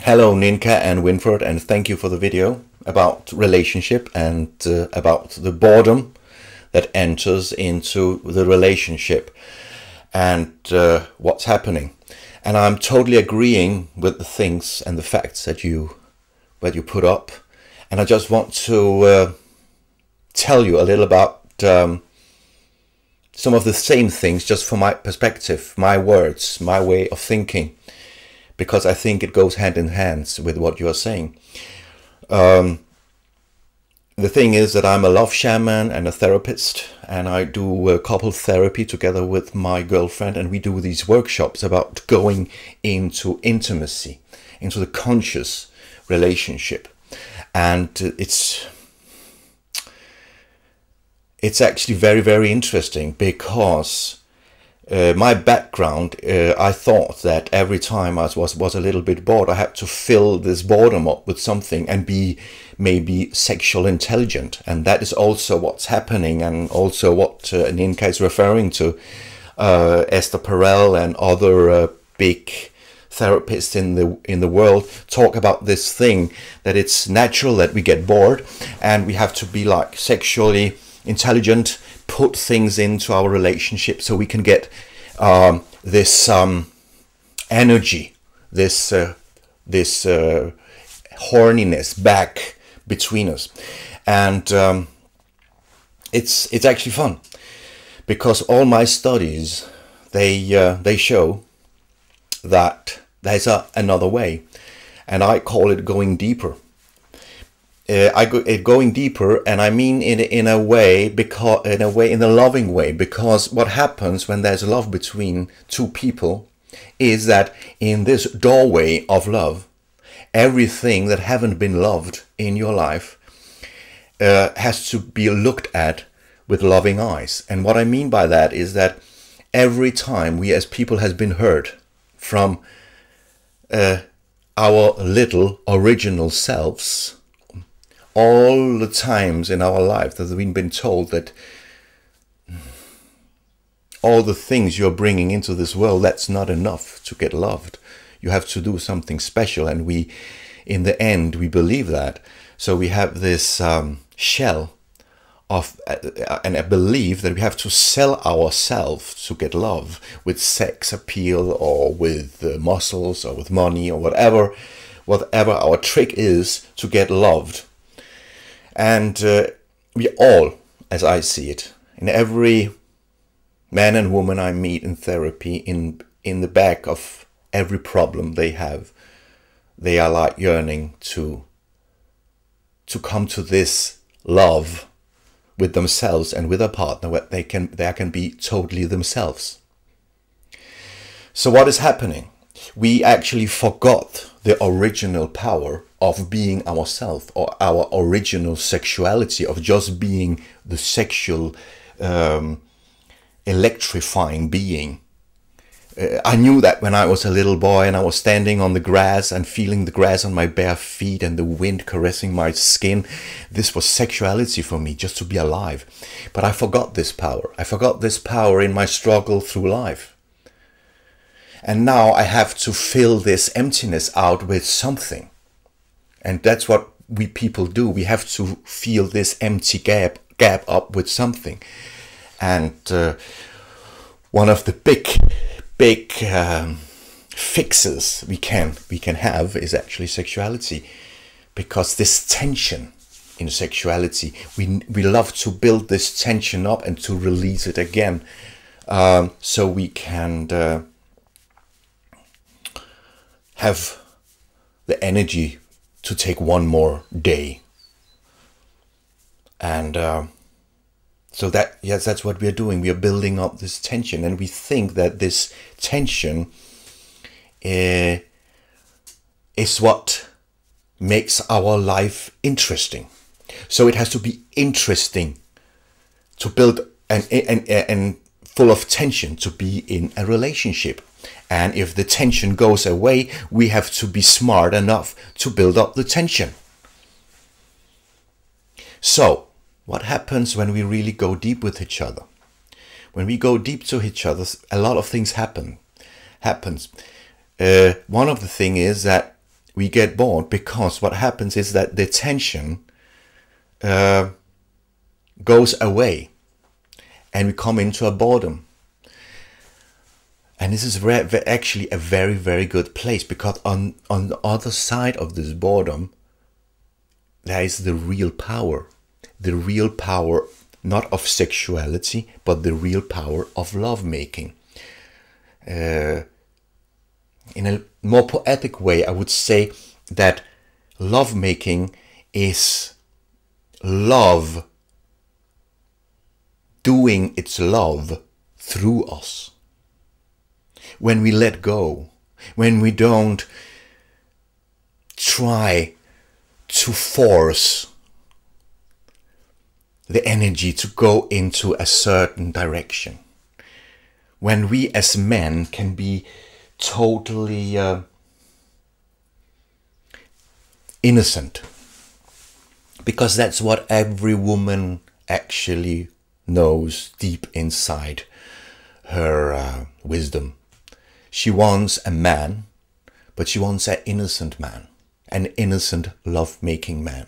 Hello Ninka and Wynford, and thank you for the video about relationship and about the boredom that enters into the relationship and what's happening. And I'm totally agreeing with the things and the facts that you put up. And I just want to tell you a little about some of the same things, just from my perspective, my words, my way of thinking, because I think it goes hand in hand with what you are saying. The thing is that I'm a love shaman and a therapist, and I do couple therapy together with my girlfriend, and we do these workshops about going into intimacy, into the conscious relationship. And it's actually very, very interesting, because my background, I thought that every time I was a little bit bored, I had to fill this boredom up with something and be maybe sexual intelligent. And that is also what's happening, and also what Ninka is referring to. Esther Perel and other big therapists in the world talk about this thing, that it's natural that we get bored and we have to be like sexually intelligent, put things into our relationship so we can get this energy, this horniness back between us. And it's actually fun, because all my studies, they show that there's another way, and I call it going deeper. Going deeper, and I mean in a way, because in a loving way, because what happens when there's love between two people is that in this doorway of love, everything that haven't been loved in your life has to be looked at with loving eyes. And what I mean by that is that every time we as people has been hurt from our little original selves, all the times in our life that we've been told that all the things you're bringing into this world, that's not enough to get loved. You have to do something special, and we, in the end, we believe that. So we have this shell of and a belief that we have to sell ourselves to get love, with sex appeal or with muscles or with money or whatever our trick is to get loved. And we all, as I see it, in every man and woman I meet in therapy, in the back of every problem they have, they are like yearning to come to this love with themselves and with a partner, where they can be totally themselves. So what is happening? We actually forgot the original power of being ourselves, or our original sexuality, of just being the sexual electrifying being. I knew that when I was a little boy and I was standing on the grass and feeling the grass on my bare feet and the wind caressing my skin. This was sexuality for me, just to be alive. But I forgot this power. I forgot this power in my struggle through life. And now I have to fill this emptiness out with something. And that's what we people do. We have to fill this empty gap up with something. And one of the big fixes we can have is actually sexuality, because this tension in sexuality, we love to build this tension up and to release it again, so we can have the energy to take one more day. And so that's what we are doing. We are building up this tension, and we think that this tension is what makes our life interesting. So it has to be interesting to build and full of tension to be in a relationship. And if the tension goes away, we have to be smart enough to build up the tension. So what happens when we really go deep with each other? When we go deep to each other, a lot of things happens. One of the things is that we get bored because what happens is that the tension goes away and we come into a boredom. And this is actually a very, very good place, because on the other side of this boredom, there is the real power. The real power, not of sexuality, but the real power of lovemaking. In a more poetic way, I would say that lovemaking is love doing its love through us. When we let go, when we don't try to force the energy to go into a certain direction, when we as men can be totally innocent, because that's what every woman actually knows deep inside her wisdom. She wants a man, but she wants an innocent man, an innocent love-making man.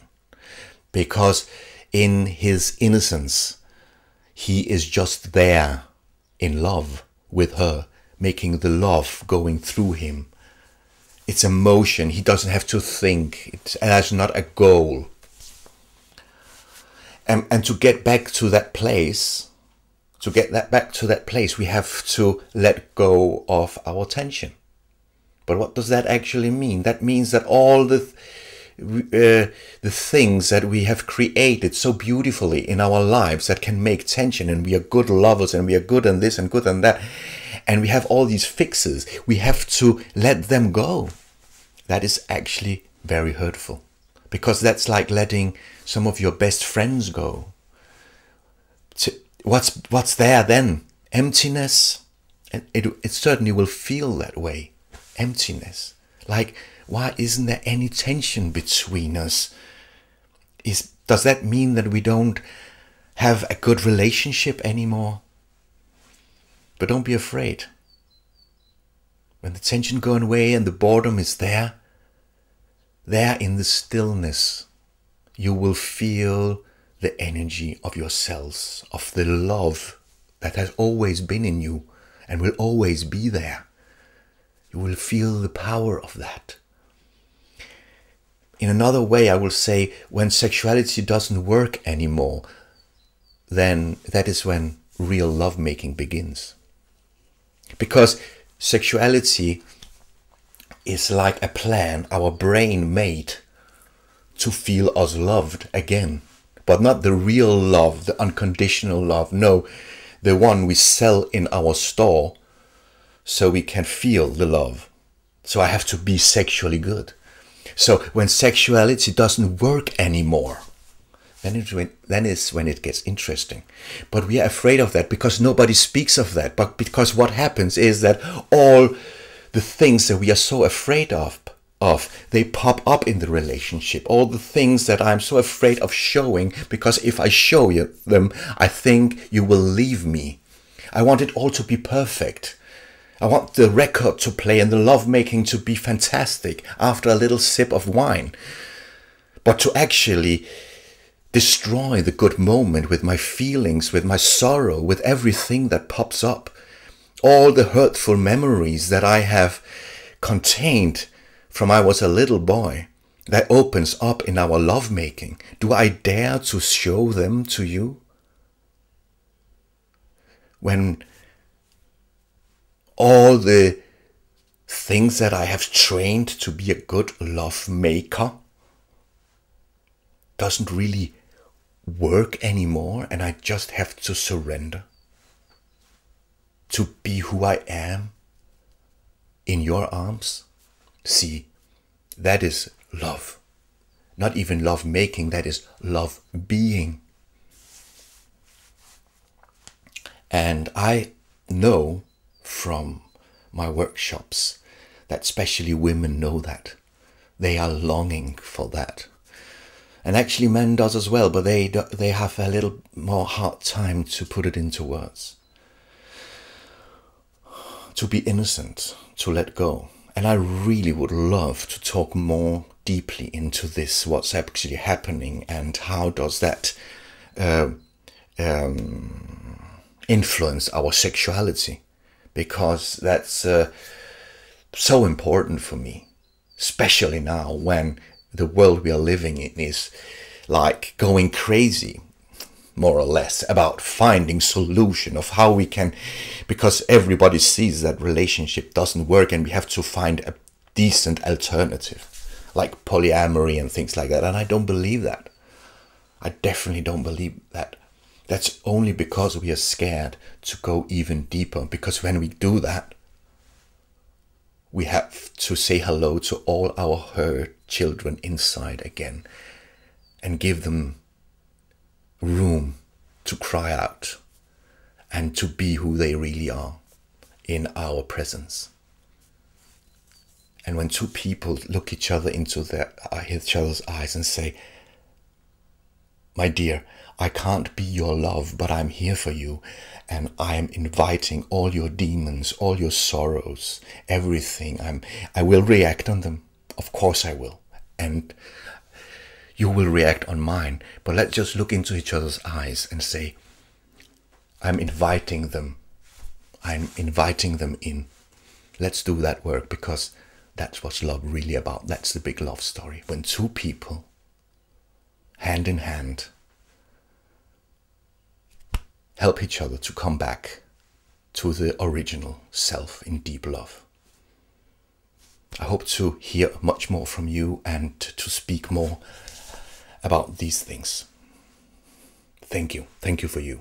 Because in his innocence, he is just there in love with her, making the love going through him. It's emotion. He doesn't have to think. It has not a goal. And to get back to that place, we have to let go of our tension. But what does that actually mean? That means that all the things that we have created so beautifully in our lives that can make tension, and we are good lovers, and we are good on this and good on that, and we have all these fixes, we have to let them go. That is actually very hurtful, because that's like letting some of your best friends go. What's there then? Emptiness. And it certainly will feel that way. Emptiness. Like, why isn't there any tension between us? Does that mean that we don't have a good relationship anymore? But don't be afraid. When the tension goes away and the boredom is there in the stillness, you will feel the energy of your cells, of the love that has always been in you and will always be there. You will feel the power of that. In another way, I will say, when sexuality doesn't work anymore, then that is when real lovemaking begins. Because sexuality is like a plan our brain made to feel us loved again. But not the real love, the unconditional love. No, the one we sell in our store so we can feel the love. So I have to be sexually good. So when sexuality doesn't work anymore, then is when it gets interesting. But we are afraid of that because nobody speaks of that. But because what happens is that all the things that we are so afraid of, they pop up in the relationship. All the things that I'm so afraid of showing, because if I show you them, I think you will leave me. I want it all to be perfect. I want the record to play and the lovemaking to be fantastic after a little sip of wine. But to actually destroy the good moment with my feelings, with my sorrow, with everything that pops up. All the hurtful memories that I have contained from I was a little boy, that opens up in our lovemaking. Do I dare to show them to you? When all the things that I have trained to be a good love maker doesn't really work anymore, and I just have to surrender to be who I am in your arms. See, that is love. Not even love making, that is love being. And I know from my workshops that especially women know that. They are longing for that. And actually men does as well, but they have a little more hard time to put it into words. To be innocent, to let go. And I really would love to talk more deeply into this, what's actually happening and how does that influence our sexuality, because that's so important for me, especially now when the world we are living in is like going crazy, more or less, about finding solution of how we can, because everybody sees that relationship doesn't work and we have to find a decent alternative like polyamory and things like that. And I don't believe that. I definitely don't believe that. That's only because we are scared to go even deeper, because when we do that, we have to say hello to all our hurt children inside again and give them room to cry out and to be who they really are in our presence. And when two people look each other into each other's eyes and say, my dear, I can't be your love, but I'm here for you, and I'm inviting all your demons, all your sorrows, everything. I will react on them. Of course I will. And you will react on mine. But let's just look into each other's eyes and say, I'm inviting them. I'm inviting them in. Let's do that work, because that's what's love really about. That's the big love story. When two people, hand in hand, help each other to come back to the original self in deep love. I hope to hear much more from you and to speak more about these things. Thank you. Thank you for you.